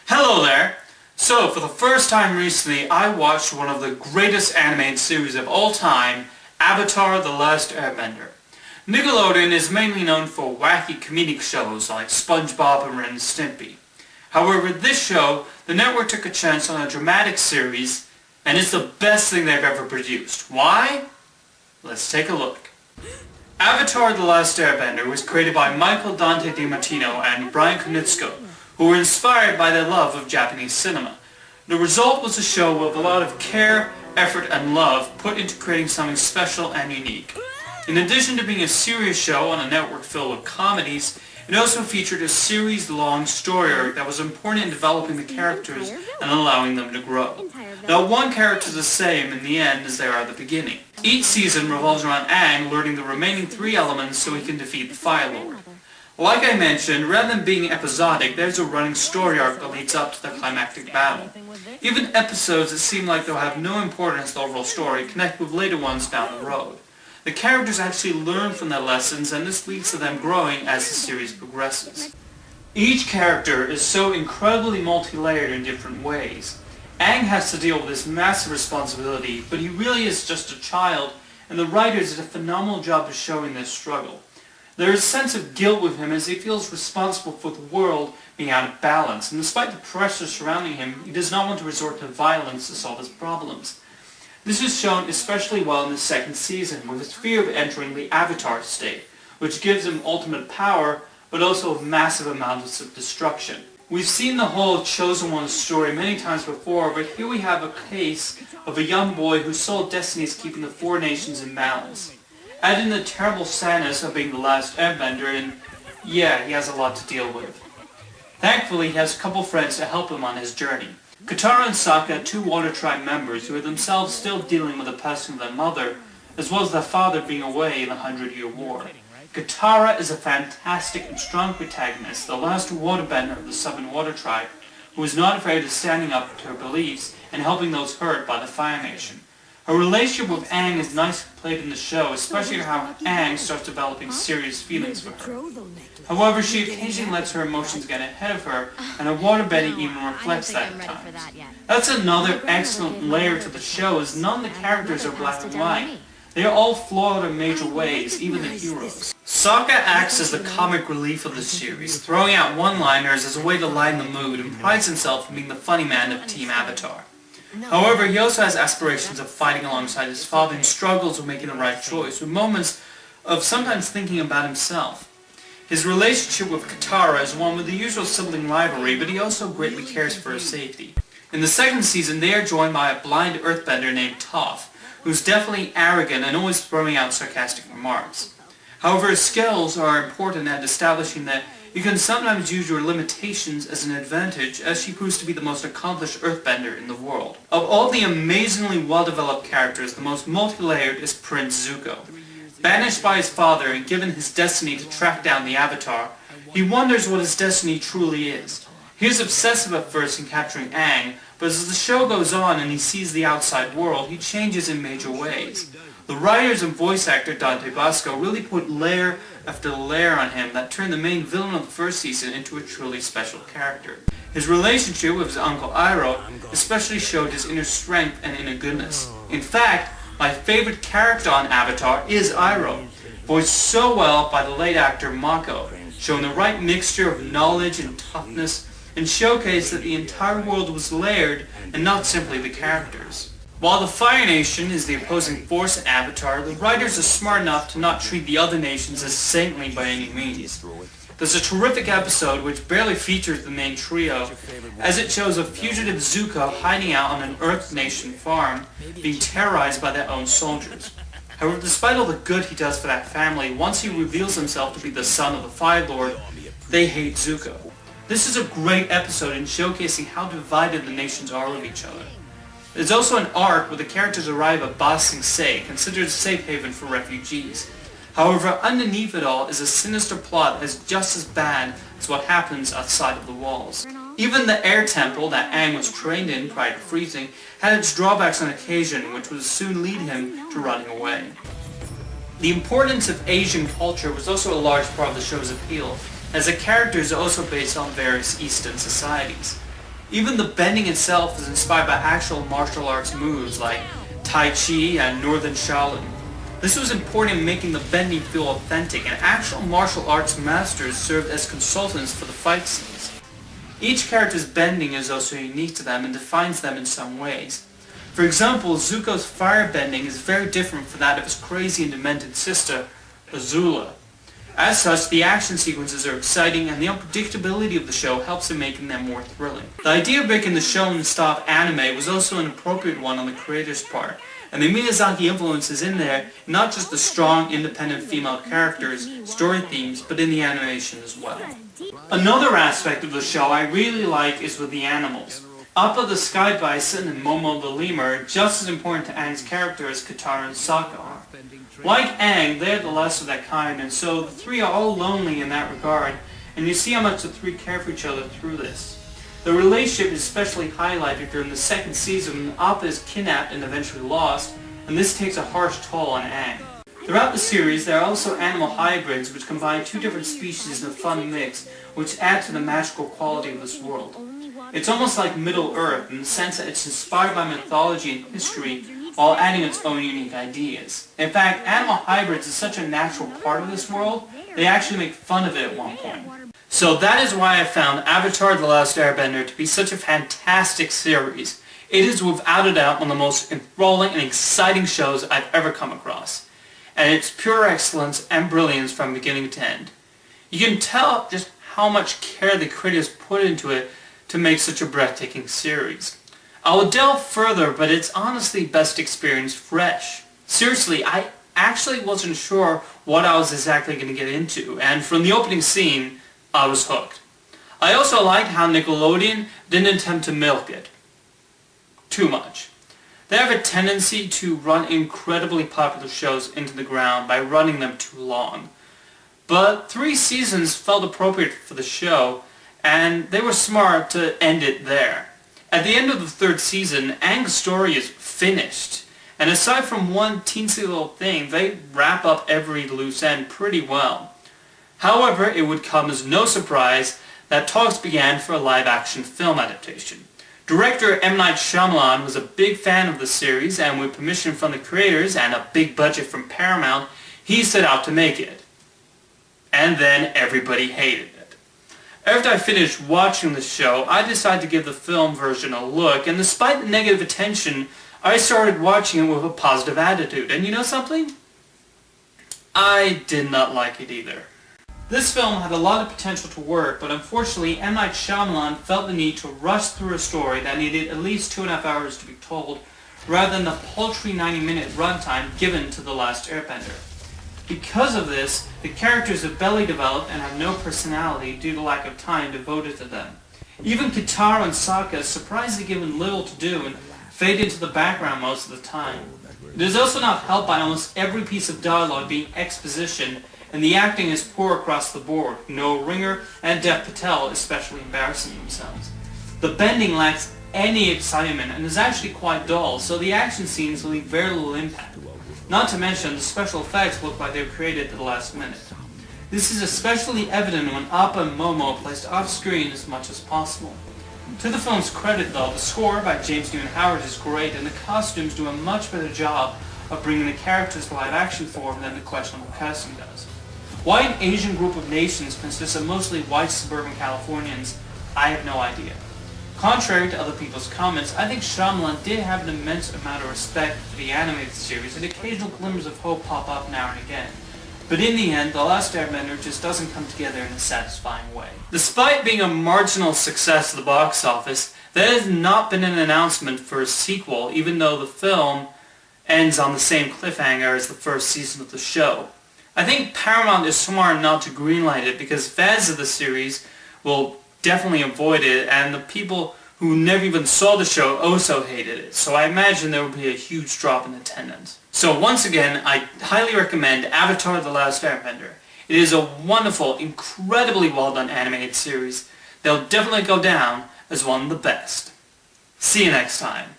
Hello there! So, for the first time recently, I watched one of the greatest animated series of all time, Avatar: The Last Airbender. Nickelodeon is mainly known for wacky comedic shows like SpongeBob and Ren and Stimpy. However, this show, the network took a chance on a dramatic series, and it's the best thing they've ever produced. Why? Let's take a look. Avatar: The Last Airbender was created by Michael Dante DiMartino and Brian Konietzko, who were inspired by their love of Japanese cinema. The result was a show with a lot of care, effort, and love put into creating something special and unique. In addition to being a serious show on a network filled with comedies, it also featured a series-long story arc that was important in developing the characters and allowing them to grow. Not one character is the same in the end as they are at the beginning. Each season revolves around Aang learning the remaining 3 elements so he can defeat the Fire Lord. Like I mentioned, rather than being episodic, there's a running story arc that leads up to the climactic battle. Even episodes that seem like they'll have no importance to the overall story connect with later ones down the road. The characters actually learn from their lessons, and this leads to them growing as the series progresses. Each character is so incredibly multi-layered in different ways. Aang has to deal with this massive responsibility, but he really is just a child, and the writers did a phenomenal job of showing this struggle. There is a sense of guilt with him as he feels responsible for the world being out of balance, and despite the pressure surrounding him, he does not want to resort to violence to solve his problems. This is shown especially well in the second season, with his fear of entering the Avatar state, which gives him ultimate power, but also massive amounts of destruction. We've seen the whole Chosen One story many times before, but here we have a case of a young boy whose sole destiny is keeping the 4 nations in balance. Add in the terrible sadness of being the last airbender, and yeah, he has a lot to deal with. Thankfully, he has a couple friends to help him on his journey. Katara and Sokka, 2 Water Tribe members who are themselves still dealing with the passing of their mother, as well as their father being away in the 100-Year War. Katara is a fantastic and strong protagonist, the last waterbender of the Southern Water Tribe, who is not afraid of standing up to her beliefs and helping those hurt by the Fire Nation. Her relationship with Aang is nicely played in the show, especially how Aang starts developing serious feelings for her. However, she occasionally lets her emotions get ahead of her, and her waterbending even reflects that at times. That's another excellent layer to the show, as none of the characters are black and white. They are all flawed in major ways, even the heroes. Sokka acts as the comic relief of the series, throwing out one-liners as a way to lighten the mood, and prides himself on being the funny man of Team Avatar. However, he also has aspirations of fighting alongside his father and struggles with making the right choice, with moments of sometimes thinking about himself. His relationship with Katara is one with the usual sibling rivalry, but he also greatly cares for her safety. In the second season, they are joined by a blind earthbender named Toph, who's definitely arrogant and always throwing out sarcastic remarks. However, his skills are important at establishing that you can sometimes use your limitations as an advantage, as she proves to be the most accomplished earthbender in the world. Of all the amazingly well-developed characters, the most multi-layered is Prince Zuko. Banished by his father and given his destiny to track down the Avatar, he wonders what his destiny truly is. He is obsessive at first in capturing Aang, but as the show goes on and he sees the outside world, he changes in major ways. The writers and voice actor Dante Basco really put layer after layer on him that turned the main villain of the first season into a truly special character. His relationship with his uncle Iroh especially showed his inner strength and inner goodness. In fact, my favorite character on Avatar is Iroh, voiced so well by the late actor Mako, showing the right mixture of knowledge and toughness, and showcased that the entire world was layered and not simply the characters. While the Fire Nation is the opposing force in Avatar, the writers are smart enough to not treat the other nations as saintly by any means. There's a terrific episode which barely features the main trio, as it shows a fugitive Zuko hiding out on an Earth Nation farm, being terrorized by their own soldiers. However, despite all the good he does for that family, once he reveals himself to be the son of the Fire Lord, they hate Zuko. This is a great episode in showcasing how divided the nations are with each other. There's also an arc where the characters arrive at Ba Sing Se, considered a safe haven for refugees. However, underneath it all is a sinister plot that is just as bad as what happens outside of the walls. Even the air temple that Aang was trained in prior to freezing had its drawbacks on occasion, which would soon lead him to running away. The importance of Asian culture was also a large part of the show's appeal, as the characters are also based on various Eastern societies. Even the bending itself is inspired by actual martial arts moves like Tai Chi and Northern Shaolin. This was important in making the bending feel authentic, and actual martial arts masters served as consultants for the fight scenes. Each character's bending is also unique to them and defines them in some ways. For example, Zuko's fire bending is very different from that of his crazy and demented sister, Azula. As such, the action sequences are exciting, and the unpredictability of the show helps in making them more thrilling. The idea of making the show in the style of anime was also an appropriate one on the creator's part, and the Miyazaki influence is in there, not just the strong, independent female characters, story themes, but in the animation as well. Another aspect of the show I really like is with the animals. Appa the Sky Bison and Momo the Lemur are just as important to Aang's character as Katara and Sokka are. Like Aang, they're the less of that kind, and so the three are all lonely in that regard, and you see how much the three care for each other through this. The relationship is especially highlighted during the second season when Appa is kidnapped and eventually lost, and this takes a harsh toll on Aang. Throughout the series, there are also animal hybrids which combine two different species in a fun mix, which add to the magical quality of this world. It's almost like Middle-earth in the sense that it's inspired by mythology and history while adding its own unique ideas. In fact, animal hybrids is such a natural part of this world, they actually make fun of it at one point. So that is why I found Avatar The Last Airbender to be such a fantastic series. It is without a doubt one of the most enthralling and exciting shows I've ever come across. And it's pure excellence and brilliance from beginning to end. You can tell just how much care the creators put into it to make such a breathtaking series. I will delve further, but it's honestly best experienced fresh. Seriously, I actually wasn't sure what I was exactly going to get into, and from the opening scene, I was hooked. I also liked how Nickelodeon didn't attempt to milk it too much. They have a tendency to run incredibly popular shows into the ground by running them too long. But 3 seasons felt appropriate for the show, and they were smart to end it there. At the end of the 3rd season, Aang's story is finished, and aside from one teensy little thing, they wrap up every loose end pretty well. However, it would come as no surprise that talks began for a live-action film adaptation. Director M. Night Shyamalan was a big fan of the series, and with permission from the creators and a big budget from Paramount, he set out to make it. And then everybody hated it. After I finished watching the show, I decided to give the film version a look, and despite the negative attention, I started watching it with a positive attitude. And you know something? I did not like it either. This film had a lot of potential to work, but unfortunately M. Night Shyamalan felt the need to rush through a story that needed at least 2.5 hours to be told, rather than the paltry 90-minute runtime given to The Last Airbender. Because of this, the characters have barely developed and have no personality due to lack of time devoted to them. Even Katara and Sokka are surprisingly given little to do and fade into the background most of the time. It is also not helped by almost every piece of dialogue being exposition, and the acting is poor across the board. Noah Ringer and Dev Patel especially embarrassing themselves. The bending lacks any excitement and is actually quite dull, so the action scenes leave very little impact. Not to mention, the special effects look like they were created at the last minute. This is especially evident when Appa and Momo are placed off-screen as much as possible. To the film's credit though, the score by James Newton Howard is great, and the costumes do a much better job of bringing the characters to live-action form than the questionable casting does. Why an Asian group of nations consists of mostly white suburban Californians, I have no idea. Contrary to other people's comments, I think Shyamalan did have an immense amount of respect for the animated series, and occasional glimmers of hope pop up now and again. But in the end, The Last Airbender just doesn't come together in a satisfying way. Despite being a marginal success at the box office, there has not been an announcement for a sequel, even though the film ends on the same cliffhanger as the first season of the show. I think Paramount is smart not to greenlight it because fans of the series will definitely avoid it, and the people who never even saw the show also hated it, so I imagine there will be a huge drop in attendance. So once again, I highly recommend Avatar The Last Airbender. It is a wonderful, incredibly well done animated series that will definitely go down as one of the best. See you next time.